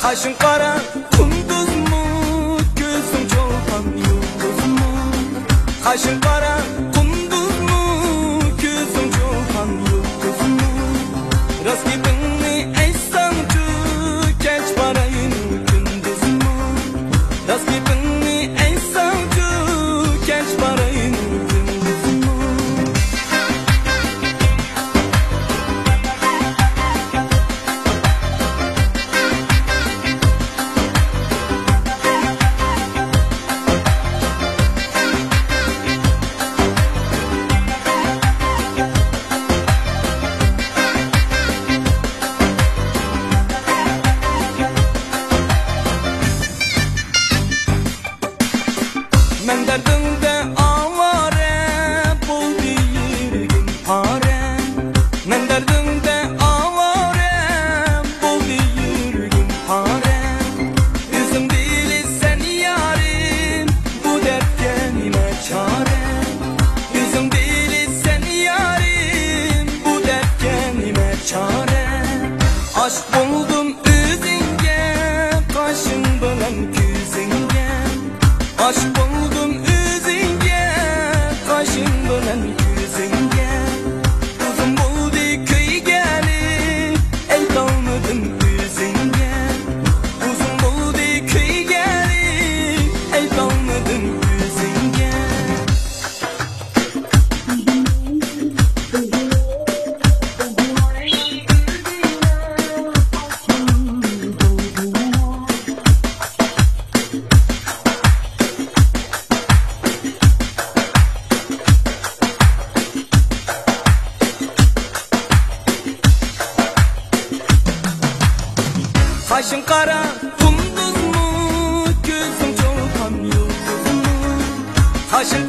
Kaşın kara kunduz mu, gözün çolpan yıldız mı? Kaşın kara kunduz mu, gözün çolpan yıldız mı? Rast gibini eysancı, geç parayın gündüz mü? Rast gibini eysancı, geç parayın gündüz mü? Men derdimde avare, bul yirgin pare. Men derdimde avare, bul yirgin pare. Üzüm dili sen yarim, bu dert kendime çare. Üzüm dili sen yarim, bu dert kendime çare. Aşk buldum üzünge, kaşın bilen küzünge. Aşk buldum üzünge, kaşın bilen küzünge. Uzun buldu köy gelip, el kalmadım üzünge. Uzun buldu köy gelip, el kalmadım üzünge. Kaşın kara kunduz mu, gözün çolpan yıldız mı? Kaşın